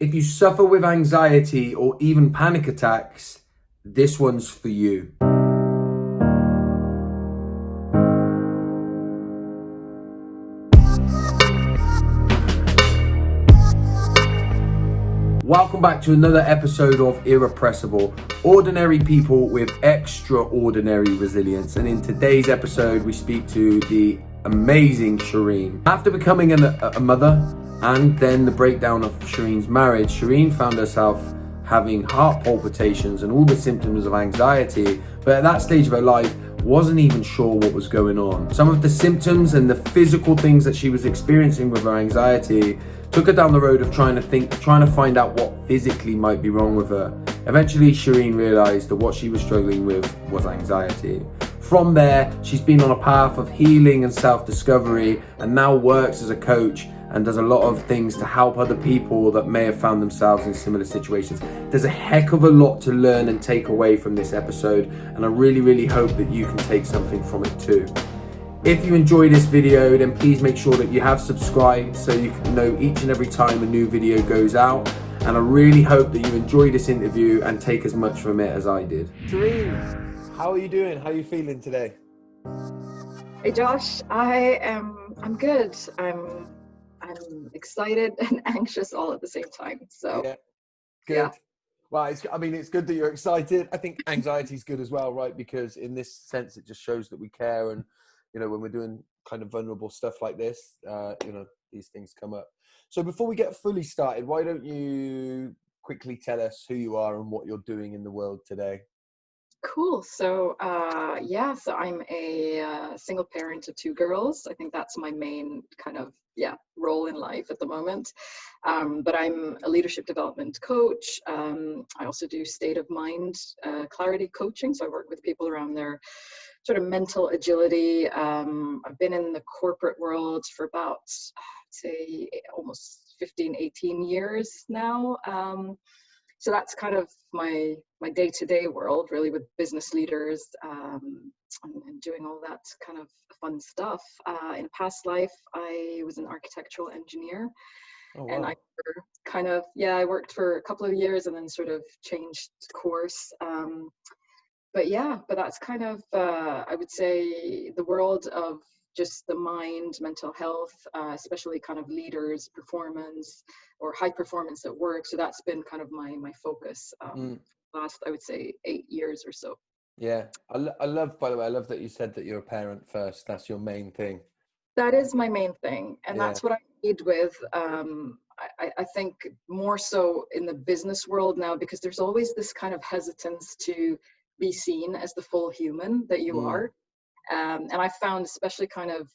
If you suffer with anxiety or even panic attacks, this one's for you. Welcome back to another episode of Irrepressible, ordinary people with extraordinary resilience. And in today's episode, we speak to the amazing Shireen. After becoming a mother and then the breakdown of Shireen's marriage, Shireen found herself having heart palpitations and all the symptoms of anxiety. But at that stage of her life, wasn't even sure what was going on. Some of the symptoms and the physical things that she was experiencing with her anxiety took her down the road of trying to find out what physically might be wrong with her. Eventually, Shireen realized that what she was struggling with was anxiety. From there, she's been on a path of healing and self-discovery and now works as a coach and does a lot of things to help other people that may have found themselves in similar situations. There's a heck of a lot to learn and take away from this episode, and I really, really hope that you can take something from it too. If you enjoy this video, then please make sure that you have subscribed so you can know each and every time a new video goes out. And I really hope that you enjoy this interview and take as much from it as I did. Shereen, how are you doing? How are you feeling today? Hey Josh, I'm good. I'm excited and anxious all at the same time. So Yeah, yeah. good. Well, it's good that you're excited. I think anxiety is good as well, right? Because in this sense, it just shows that we care. And, when we're doing kind of vulnerable stuff like this, these things come up. So before we get fully started, why don't you quickly tell us who you are and what you're doing in the world today? Cool. So so I'm a single parent of two girls. I think that's my main kind of role in life at the moment. But I'm a leadership development coach. I also do state of mind clarity coaching. So I work with people around their sort of mental agility. I've been in the corporate world for about, I'd say, almost 15, 18 years now. So that's kind of my day-to-day world, really, with business leaders and doing all that kind of fun stuff. In a past life, I was an architectural engineer, Oh, and wow. I worked for a couple of years and then sort of changed course. But that's kind of, I would say, the world of just the mind, mental health, especially kind of leaders, performance, or high performance at work. So that's been kind of my focus Mm, last, I would say, 8 years or so. yeah. I love, by the way, I love that you said that you're a parent first. That's your main thing. That is my main thing, and Yeah. that's what I lead with. I think more so in the business world now, because there's always this kind of hesitance to be seen as the full human that you Mm, are. And I found, especially kind of,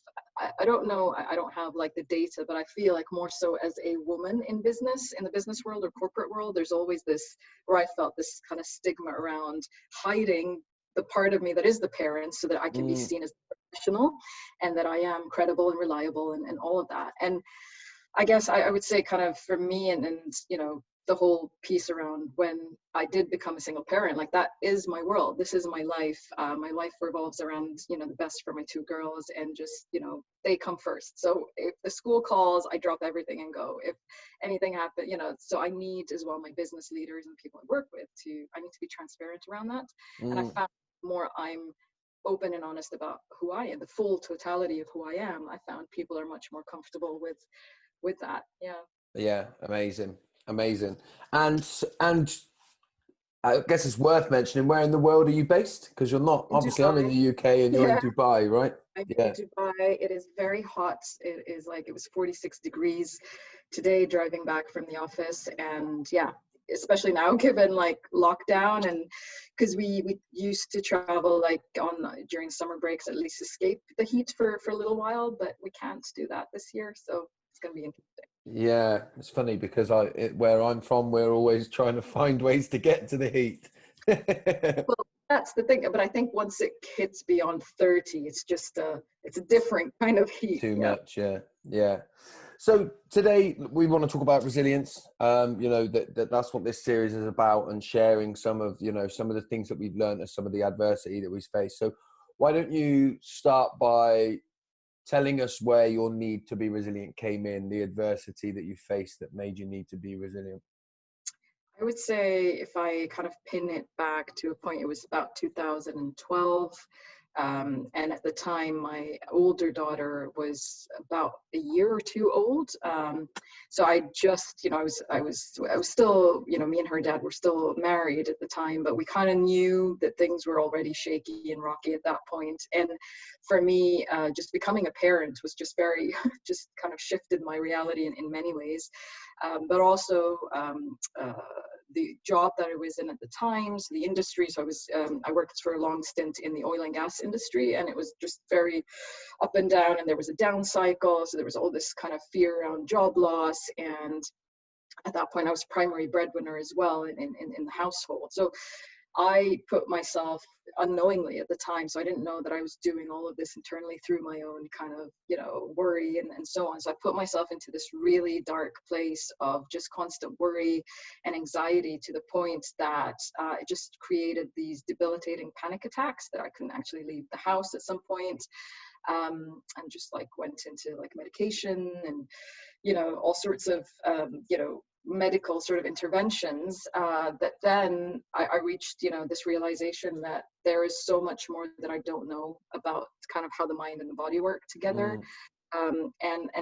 I don't know, I don't have like the data, but I feel like more so as a woman in business, in the business world or corporate world, there's always this, where I felt this kind of stigma around hiding the part of me that is the parent so that I can be mm. seen as professional and that I am credible and reliable and all of that. And I guess I would say kind of for me and the whole piece around when I did become a single parent, like that is my world. This is my life. My life revolves around, the best for my two girls and just, they come first. So if the school calls, I drop everything and go. If anything happens, so I need as well my business leaders and people I work with I need to be transparent around that. And I Mm. found more I'm open and honest about who I am, the full totality of who I am, I found people are much more comfortable with that. Yeah. Yeah, amazing, amazing. And I guess it's worth mentioning, where in the world are you based? Because you're not, In obviously, I'm in Dubai. the UK and you're in Yeah. Dubai, right? I'm in Yeah. Dubai. It is very hot. It was 46 degrees today driving back from the office. And yeah, especially now given like lockdown and because we used to travel like on during summer breaks, at least escape the heat for a little while, but we can't do that this year. So it's going to be interesting. Yeah, it's funny because where I'm from, we're always trying to find ways to get to the heat. Well, that's the thing. But I think once it hits beyond 30, it's a different kind of heat. Too Yeah. much, yeah, yeah. So today we want to talk about resilience. That's what this series is about, and sharing some of the things that we've learned and some of the adversity that we've faced. So why don't you start by telling us where your need to be resilient came in, the adversity that you faced that made you need to be resilient? I would say if I kind of pin it back to a point, it was about 2012. And at the time, my older daughter was about a year or two old. So I just, I was still, me and her dad were still married at the time, but we kind of knew that things were already shaky and rocky at that point. And for me, just becoming a parent was just very, just kind of shifted my reality in many ways. But also the job that I was in at the time, so the industry. So I worked for a long stint in the oil and gas industry, and it was just very up and down. And there was a down cycle, so there was all this kind of fear around job loss. And at that point, I was primary breadwinner as well in the household. So I put myself unknowingly at the time, so I didn't know that I was doing all of this internally through my own kind of, worry and so on. So I put myself into this really dark place of just constant worry and anxiety to the point that it just created these debilitating panic attacks that I couldn't actually leave the house at some point. And just like went into like medication and, all sorts of, medical sort of interventions, that then I reached, this realization that there is so much more that I don't know about kind of how the mind and the body work together. And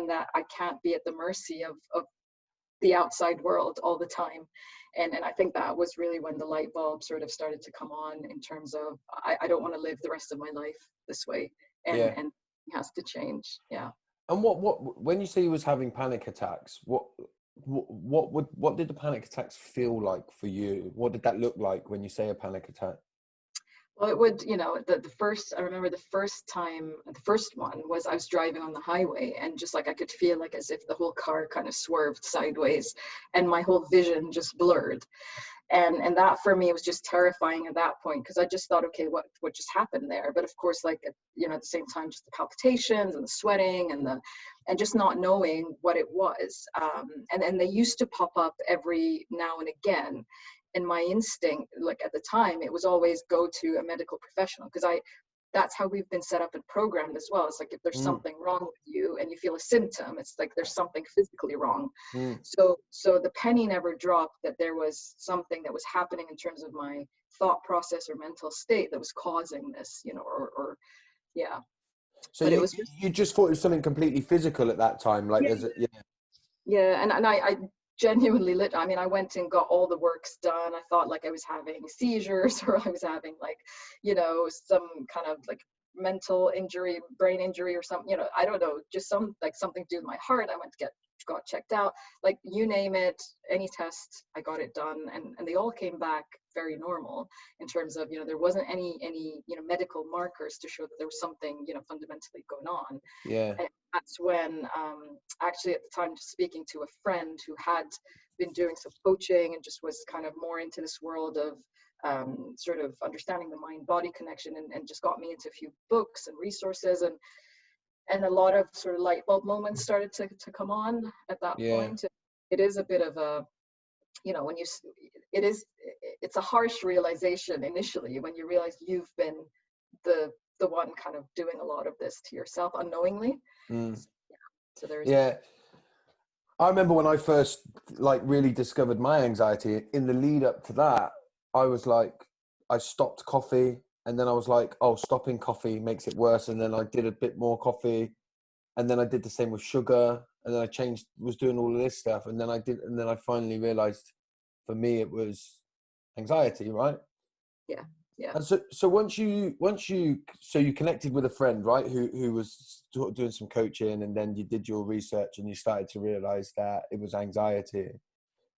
that I can't be at the mercy of the outside world all the time. And I think that was really when the light bulb sort of started to come on in terms of, I don't want to live the rest of my life this way. And it has to change. Yeah. And what when you say you was having panic attacks, what did the panic attacks feel like for you? What did that look like when you say a panic attack? Well, it would, the first, I remember the first time, the first one was I was driving on the highway, and just like I could feel like as if the whole car kind of swerved sideways and my whole vision just blurred. And that for me was just terrifying at that point, because I just thought, okay, what just happened there? But of course, like, at the same time, just the palpitations and the sweating and just not knowing what it was. And they used to pop up every now and again. And my instinct, like at the time, it was always go to a medical professional, because that's how we've been set up and programmed as well. It's like if there's something wrong with you and you feel a symptom, it's like there's something physically wrong. So the penny never dropped that there was something that was happening in terms of my thought process or mental state that was causing this, or yeah. So but you just thought it was something completely physical at that time, like yeah, and I genuinely I went and got all the works done. I thought like I was having seizures, or I was having like, some kind of like mental injury, brain injury or something, I don't know, just something to do with my heart. I went to got checked out, like you name it, any test, I got it done, and they all came back very normal in terms of, there wasn't any medical markers to show that there was something, fundamentally going on. And that's when actually at the time, just speaking to a friend who had been doing some coaching and just was kind of more into this world of sort of understanding the mind-body connection, and just got me into a few books and resources, and a lot of sort of light bulb moments started to come on at that point. It is a bit of a, when it's a harsh realization initially when you realize you've been the one kind of doing a lot of this to yourself unknowingly. So there's I remember when I first like really discovered my anxiety. In the lead up to that, I was like, I stopped coffee, and then I was like, oh, stopping coffee makes it worse. And then I did a bit more coffee, and then I did the same with sugar, and then I was doing all of this stuff. And then I finally realized for me, it was anxiety, right? Yeah. And so once you connected with a friend, right, who was doing some coaching, and then you did your research and you started to realize that it was anxiety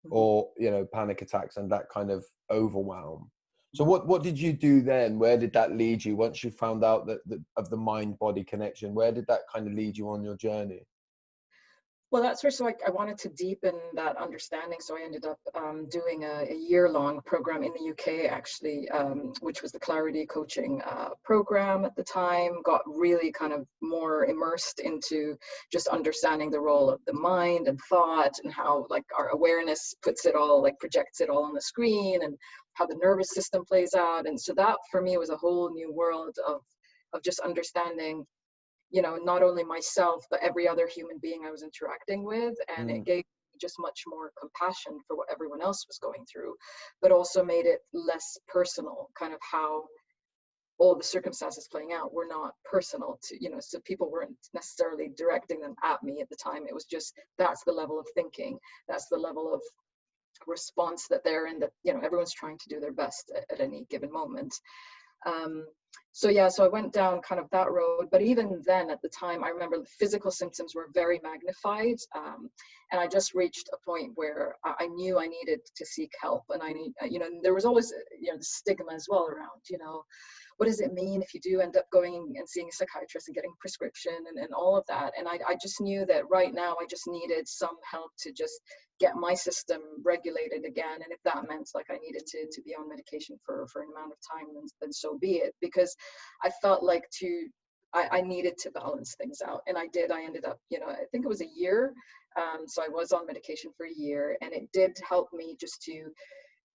or, panic attacks and that kind of overwhelm. So what did you do then? Where did that lead you once you found out that of the mind-body connection? Where did that kind of lead you on your journey? Well, that's where, so I wanted to deepen that understanding. So I ended up doing a year-long program in the UK, actually, which was the Clarity Coaching program at the time. Got really kind of more immersed into just understanding the role of the mind and thought, and how like our awareness puts it all, like projects it all on the screen, and how the nervous system plays out. And so that for me was a whole new world of just understanding, not only myself, but every other human being I was interacting with. And it gave me just much more compassion for what everyone else was going through, but also made it less personal, kind of how all the circumstances playing out were not personal to, so people weren't necessarily directing them at me at the time. It was just, that's the level of thinking, that's the level of response that they're in, that, everyone's trying to do their best at any given moment. So I went down kind of that road, but even then at the time, I remember the physical symptoms were very magnified. And I just reached a point where I knew I needed to seek help, and I need, there was always, the stigma as well around, what does it mean if you do end up going and seeing a psychiatrist and getting prescription and all of that. And I just knew that right now I just needed some help to just get my system regulated again. And if that meant like I needed to be on medication for an amount of time, then so be it. Because I felt like I needed to balance things out. And I did. I ended up, I think it was a year. So I was on medication for a year, and it did help me just to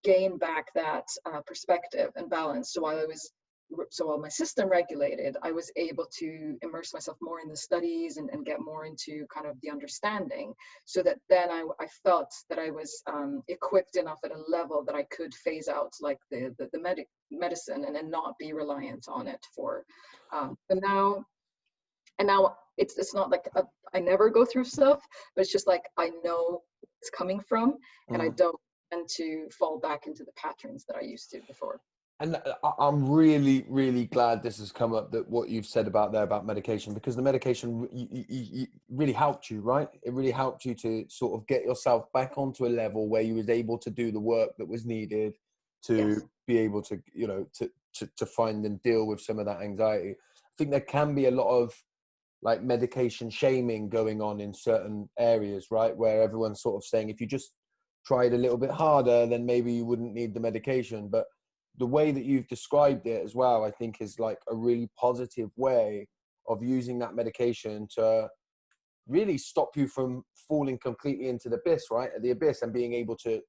gain back that perspective and balance. So while my system regulated, I was able to immerse myself more in the studies and get more into kind of the understanding, so that then I felt that I was equipped enough at a level that I could phase out like the medicine and not be reliant on it for. And now it's not like I never go through stuff, but it's just like I know it's coming from, and I don't tend to fall back into the patterns that I used to before. And I'm really, really glad this has come up, that what you've said about medication, because the medication really helped you, right? It really helped you to sort of get yourself back onto a level where you was able to do the work that was needed to be able to, to find and deal with some of that anxiety. I think there can be a lot of like medication shaming going on in certain areas, right? Where everyone's sort of saying, if you just tried a little bit harder, then maybe you wouldn't need the medication. But the way that you've described it as well, I think is like a really positive way of using that medication to really stop you from falling completely into the abyss, right? At the abyss, and being able to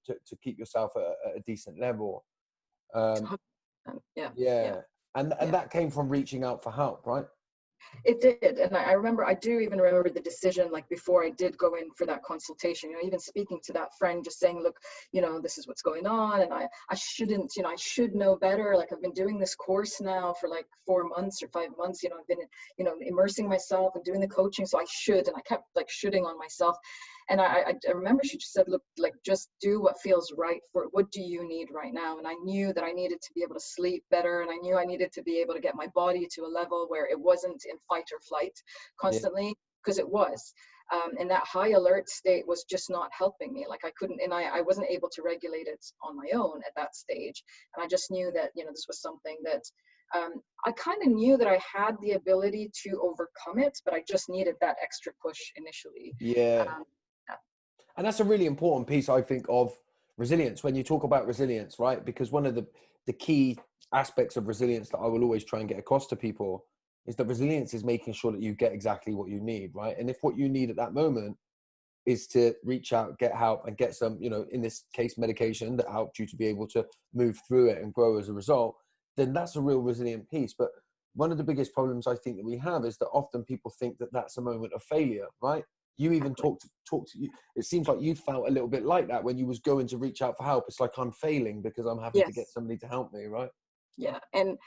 keep yourself at a decent level. Yeah. And that came from reaching out for help, right? It did. And I do even remember the decision, like before I did go in for that consultation, even speaking to that friend, just saying, look, this is what's going on. And I shouldn't, I should know better. Like I've been doing this course now for like 4 months or 5 months, I've been, immersing myself and doing the coaching. So I should, and I kept like shooting on myself. And I remember she just said, look, like, just do what feels right for, what do you need right now? And I knew that I needed to be able to sleep better. And I knew I needed to be able to get my body to a level where it wasn't in fight or flight constantly, because it was. And that high alert state was just not helping me. Like I couldn't, and I wasn't able to regulate it on my own at that stage. And I just knew that, this was something that I kind of knew that I had the ability to overcome it, but I just needed that extra push initially. And that's a really important piece, I think, of resilience. When you talk about resilience, right? Because one of the key aspects of resilience that I will always try and get across to people is that resilience is making sure that you get exactly what you need, right? And if what you need at that moment is to reach out, get help, and get some, in this case, medication that helped you to be able to move through it and grow as a result, then that's a real resilient piece. But one of the biggest problems I think that we have is that often people think that that's a moment of failure, right? You even talk to you. It seems like you felt a little bit like that when you was going to reach out for help. It's like, I'm failing because I'm having to get somebody to help me, right? Yeah. And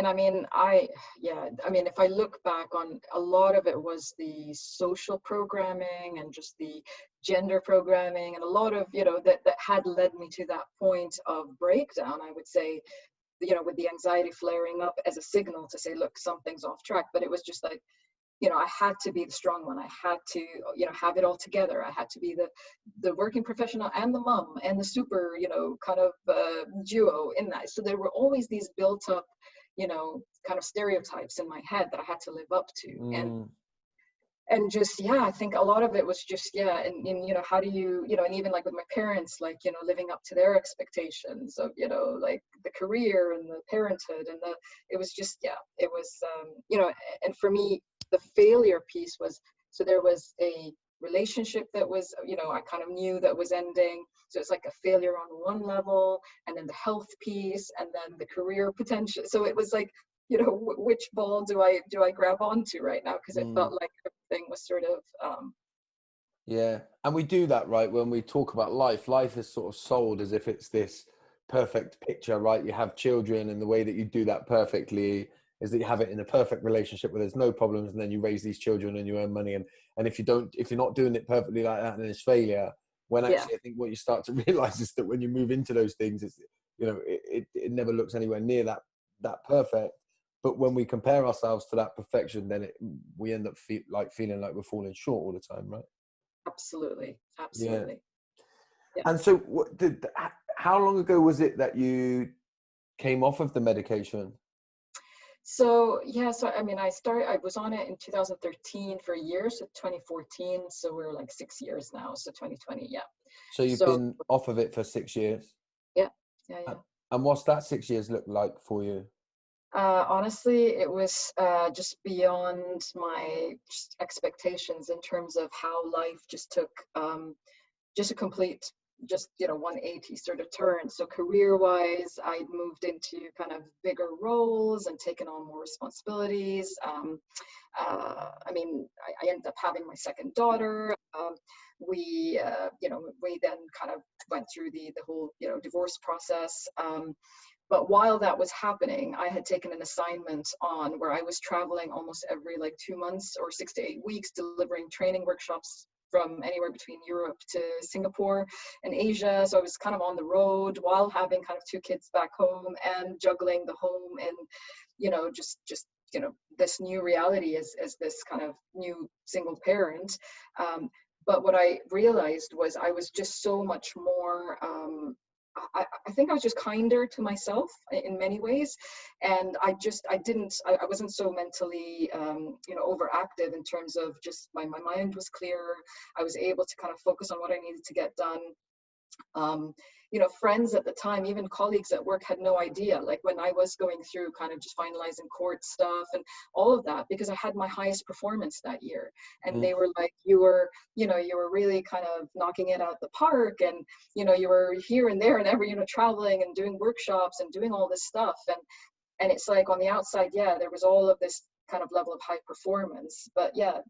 I mean, if I look back on, a lot of it was the social programming and just the gender programming, and a lot of, that had led me to that point of breakdown, I would say, with the anxiety flaring up as a signal to say, look, something's off track. But it was just like, I had to be the strong one. I had to, have it all together. I had to be the working professional and the mom and the super, kind of duo in that. So there were always these built up, kind of stereotypes in my head that I had to live up to. And just, I think a lot of it was just, and how do you, and even like with my parents, like, living up to their expectations of, like the career and the parenthood and it was just, it was, and for me, the failure piece was, so there was a relationship that was, I kind of knew that was ending. So it's like a failure on one level, and then the health piece, and then the career potential. So it was like, which ball do I grab onto right now? Because it felt like everything was sort of, Yeah. And we do that, right? When we talk about life, life is sort of sold as if it's this perfect picture, right? You have children, and the way that you do that perfectly is that you have it in a perfect relationship where there's no problems, and then you raise these children and you earn money. And if you're not doing it perfectly like that, then it's failure. When Yeah, actually, I think what you start to realize is that when you move into those things, it's, it never looks anywhere near that perfect. But when we compare ourselves to that perfection, then we end up feeling like we're falling short all the time, right? absolutely, Yeah. absolutely. Yeah. And so how long ago was it that you came off of the medication? So yeah, so I mean, I was on it in 2013 for a year, so 2014. So we're like 6 years now. So 2020, yeah. So you've So been off of it for 6 years. yeah, yeah, A- yeah. And what's that 6 years look like for you? Honestly, it was just beyond my just expectations in terms of how life just took just a complete, just 180 sort of turn. So career wise, I'd moved into kind of bigger roles and taken on more responsibilities. I mean, I ended up having my second daughter. We then kind of went through the whole divorce process. But while that was happening, I had taken an assignment on where I was traveling almost every like 2 months or 6 to 8 weeks, delivering training workshops from anywhere between Europe to Singapore and Asia. So I was kind of on the road while having kind of two kids back home and juggling the home and, just this new reality as this kind of new single parent. But what I realized was I was just so much more I think I was just kinder to myself in many ways, and I wasn't so mentally overactive in terms of just my mind was clearer. I was able to kind of focus on what I needed to get done. um, Friends at the time, even colleagues at work, had no idea. Like when I was going through kind of just finalizing court stuff and all of that, because I had my highest performance that year, and Mm. they were like, you were really kind of knocking it out the park, and you were here and there and every, traveling and doing workshops and doing all this stuff, and it's like on the outside, yeah, there was all of this kind of level of high performance, but yeah,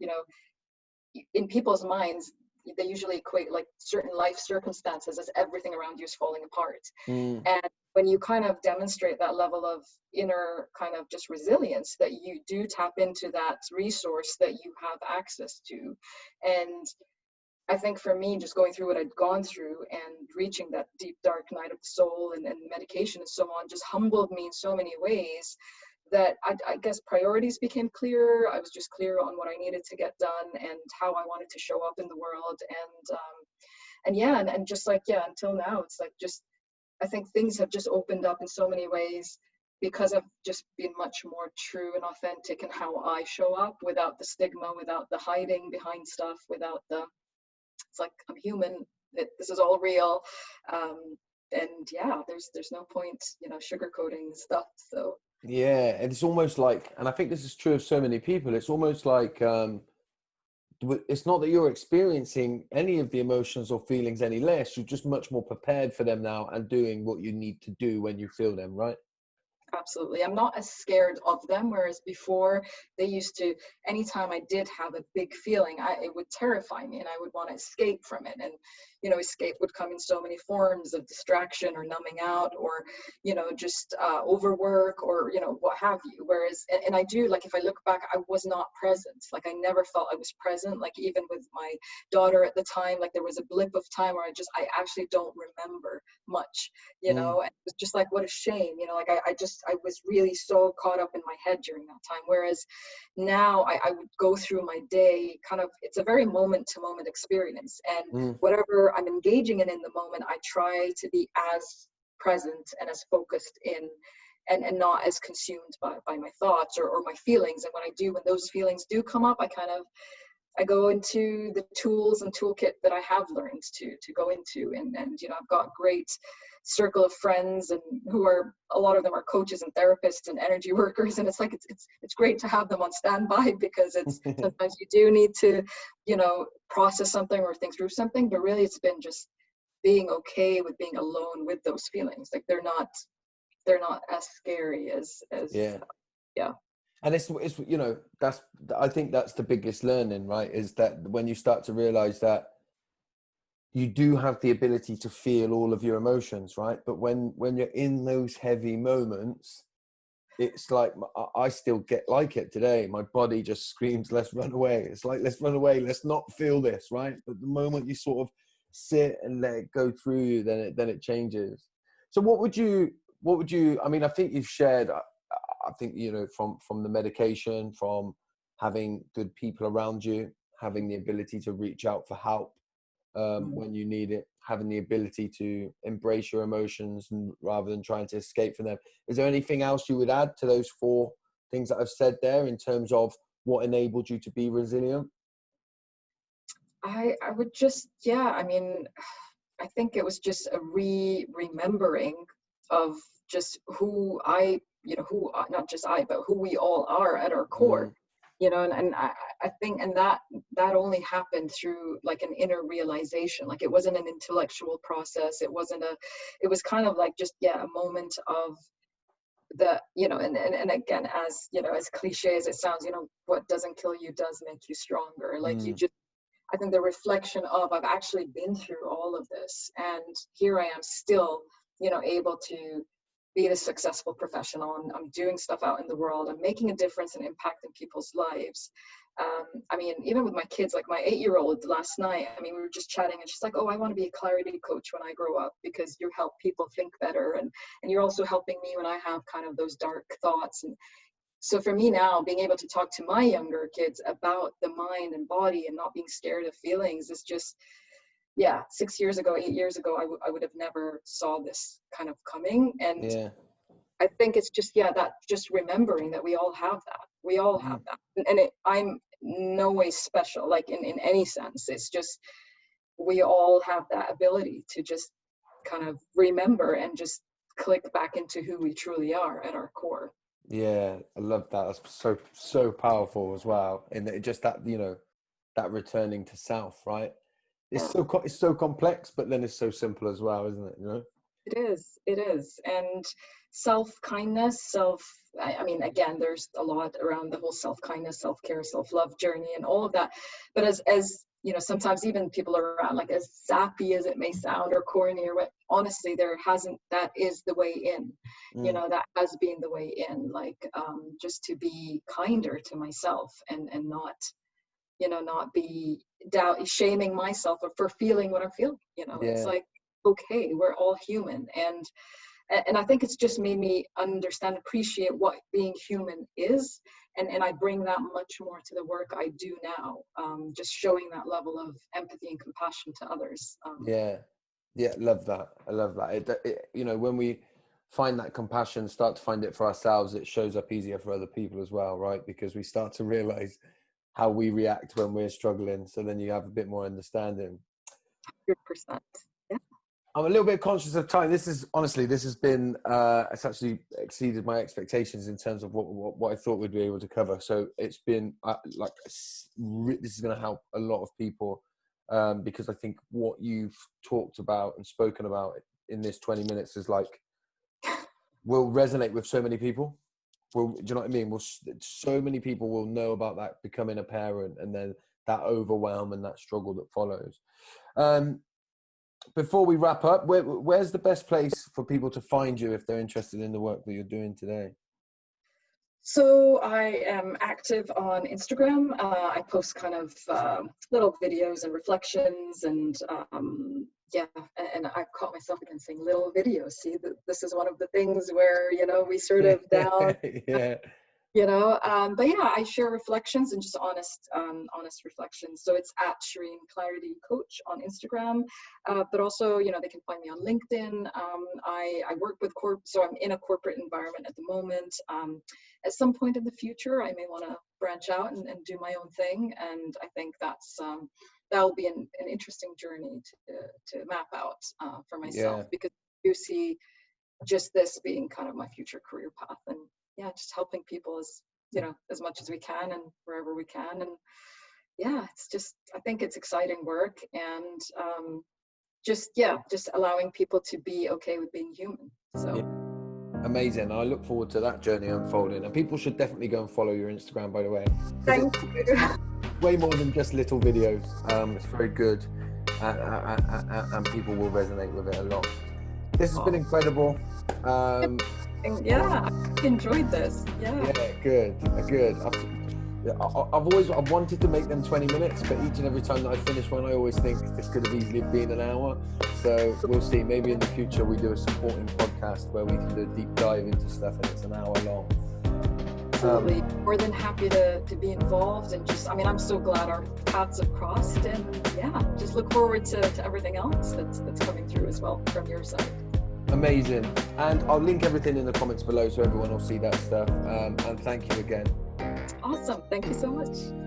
in people's minds, they usually equate like certain life circumstances as everything around you is falling apart. Mm. And when you kind of demonstrate that level of inner kind of just resilience, that you do tap into that resource that you have access to. And I think for me, just going through what I'd gone through and reaching that deep, dark night of the soul and medication and so on just humbled me in so many ways that I guess priorities became clearer. I was just clear on what I needed to get done and how I wanted to show up in the world. And yeah, and just like, yeah, until now, it's like just, I think things have just opened up in so many ways because I've just been much more true and authentic in how I show up without the stigma, without the hiding behind stuff, without the, it's like I'm human. This is all real, and yeah, there's no point, sugarcoating stuff. So Yeah, and it's almost like, and I think this is true of so many people, it's almost like it's not that you're experiencing any of the emotions or feelings any less, you're just much more prepared for them now and doing what you need to do when you feel them, right? absolutely. I'm not as scared of them, whereas before they used to, anytime I did have a big feeling, it would terrify me and I would want to escape from it. And, escape would come in so many forms of distraction or numbing out or, just overwork or, what have you. Whereas, and I do, like, if I look back, I was not present. Like, I never felt I was present. Like, even with my daughter at the time, like, there was a blip of time where I actually don't remember much, Mm. and it was just like, what a shame, like I was really so caught up in my head during that time, whereas now I would go through my day kind of, it's a very moment to moment experience, and Mm. whatever I'm engaging in the moment, I try to be as present and as focused in, and not as consumed by my thoughts or my feelings. And when those feelings do come up, I go into the tools and toolkit that I have learned to go into, and I've got great circle of friends, and who are, a lot of them are coaches and therapists and energy workers, and it's like it's great to have them on standby, because it's sometimes you do need to process something or think through something, but really it's been just being okay with being alone with those feelings. Like they're not as scary as Yeah. yeah. And it's you know, that's, I think that's the biggest learning, right? Is that when you start to realize that you do have the ability to feel all of your emotions, right? But when you're in those heavy moments, it's like I still get like it today. My body just screams, "Let's run away!" It's like, let's run away. Let's not feel this, right? But the moment you sort of sit and let it go through you, then it changes. So what would you? I mean, I think you've shared. I think, you know, from the medication, from having good people around you, having the ability to reach out for help when you need it, having the ability to embrace your emotions and rather than trying to escape from them. Is there anything else you would add to those four things that I've said there in terms of what enabled you to be resilient? I would just, yeah, I mean, I think it was just a remembering of just who I, you know, who, not just I, but who we all are at our core, Mm, you know, and I think, and that only happened through like an inner realization. Like it wasn't an intellectual process. It was kind of like just, yeah, a moment of the, you know, and again, as, you know, as cliche as it sounds, you know, what doesn't kill you does make you stronger. Like you mm, just, I think the reflection of I've actually been through all of this, and here I am still, you know, able to be a successful professional. I'm doing stuff out in the world. I'm making a difference and impacting people's lives. I mean, even with my kids, like my 8-year-old last night, I mean, we were just chatting and she's like, oh, I want to be a clarity coach when I grow up because you help people think better. And you're also helping me when I have kind of those dark thoughts. And so for me now, being able to talk to my younger kids about the mind and body and not being scared of feelings is just, yeah, 6 years ago, 8 years ago, I would have never saw this kind of coming. And yeah. I think it's just, yeah, that just remembering that we all have that. We all have Mm, that. And I'm no way special, like in any sense. It's just, we all have that ability to just kind of remember and just click back into who we truly are at our core. yeah, I love that. That's so powerful as well. And it just that, you know, that returning to self, right? Yeah. It's so complex, but then it's so simple as well, isn't it? You know? It is. And self-kindness, I mean, again, there's a lot around the whole self-kindness, self-care, self-love journey and all of that. But as you know, sometimes even people are around, like as sappy as it may sound or corny or what, honestly, that is the way in, you Mm, know, that has been the way in, like, just to be kinder to myself and not, you know, not be shaming myself for feeling what I'm feeling. You know, it's yeah. like, okay, we're all human. And I think it's just made me understand, appreciate what being human is. And I bring that much more to the work I do now, just showing that level of empathy and compassion to others. Yeah, yeah, love that. I love that. You know, when we find that compassion, start to find it for ourselves, it shows up easier for other people as well, right? Because we start to realize how we react when we're struggling. So then you have a bit more understanding. 100%. Yeah. I'm a little bit conscious of time. This is honestly, this has been, it's actually exceeded my expectations in terms of what I thought we'd be able to cover. So it's been this is going to help a lot of people because I think what you've talked about and spoken about in this 20 minutes is like, will resonate with so many people. Do you know what I mean? So many people will know about that becoming a parent and then that overwhelm and that struggle that follows. Um, Before we wrap up, where's the best place for people to find you if they're interested in the work that you're doing today? So I am active on Instagram. I post kind of little videos and reflections, and yeah, and I've caught myself again saying little videos. See, this is one of the things where, you know, we sort of down, Yeah, you know, but yeah, I share reflections and just honest reflections. So it's at Shereen Clarity Coach on Instagram, but also, you know, they can find me on LinkedIn. I work with so I'm in a corporate environment at the moment. At some point in the future, I may want to branch out and do my own thing, and I think that'll be an interesting journey to map out for myself, yeah, because you see just this being kind of my future career path. And yeah, just helping people as, you know, as much as we can and wherever we can. And yeah, it's just, I think it's exciting work. And just, yeah, just allowing people to be okay with being human. yeah. So Amazing. I look forward to that journey unfolding. And people should definitely go and follow your Instagram, by the way. Thank you. Way more than just little videos. It's very good, and people will resonate with it a lot. This has been incredible. Yeah, I enjoyed this. Yeah, good. I've wanted to make them 20 minutes, but each and every time that I finish one, I always think this could have easily been an hour. So we'll see. Maybe in the future we do a supporting podcast where we can do a deep dive into stuff and it's an hour long. absolutely. More than happy to be involved, and just, I mean, I'm so glad our paths have crossed, and yeah, just look forward to everything else that's coming through as well from your side. Amazing. And I'll link everything in the comments below so everyone will see that stuff. And thank you again. Awesome. Thank you so much.